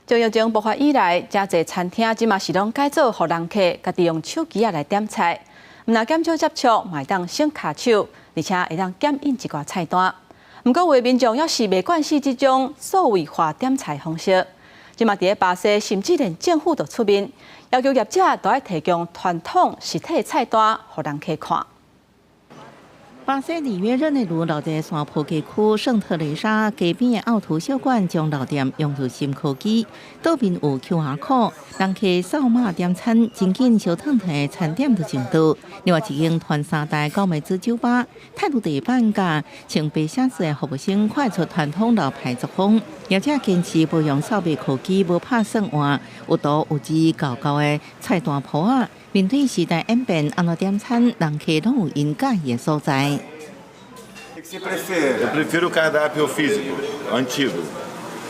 从疫情爆发以来，真侪餐厅即嘛是拢改造，互人客家己用手机来点菜，毋但减少接触，嘛会当省骹手，而且会当减印一寡菜单。不过，有民众要是未惯习这种数位化点菜方式，即嘛伫巴西，甚至连政府都出面，要求业者都要提供传统实体菜单，互人客看。 巴西里约热内卢老街山坡街区圣特蕾莎街边的奥图小馆将老店用入新科技，桌面有 QR code， 人客扫码点餐，真紧小烫的餐点就程度。另外一间团3代高美滋酒吧，态度地半价，请白写字的服务生快速传统老牌作风，业者坚持不用扫描科技，无怕算换，有图有字厚厚的菜单铺啊。 面对时代演变，安怎点餐，人客拢有因介意的所在。O que você prefere? Eu prefiro o cardápio físico, antigo.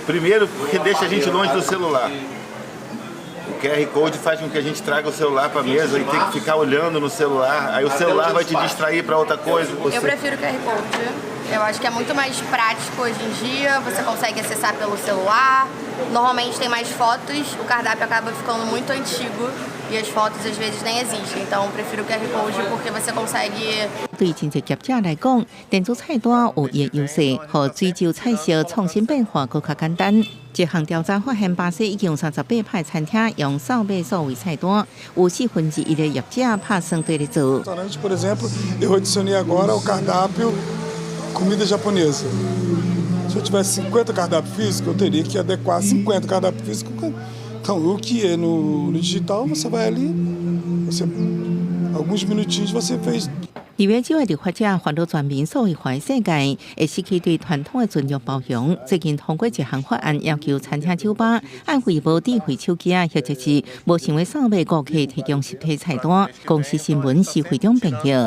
Primeiro, porque deixa a gente longe do celular. O QR Code faz com que a gente traga o celular para a mesa e tem que ficar olhando no celular. Aí o celular vai te distrair para outra coisa. Eu prefiro o QR Code. Eu acho que é muito mais prático hoje em dia. Você consegue acessar pelo celular. Normalmente tem mais fotos. O cardápio acaba ficando muito antigo e as fotos às vezes nem existem. Então eu prefiro o QR Code porque você consegue. 对真侪业者来讲，电子菜单有伊的优势，和追求菜色创新变化更较简单。一项调查发现，巴西已经有38派餐厅用扫码数位菜单，有1/4的业者拍算对咧做。Por exemplo, eu adicionei agora ao cardápio comida japonesa. Se eu tivesse 50 cardápios físicos, eu teria que adequar 50 cardápios físicos. Então, o que é no digital, você vai ali, alguns minutinhos você fez. 里约酒的立法者烦恼全面数位化的世界会失去对传统的尊重包容。最近通过一项法案，要求餐厅酒吧按回无智慧手机或者是无想要扫码顾客提供实体菜单。公司新闻是会中朋友。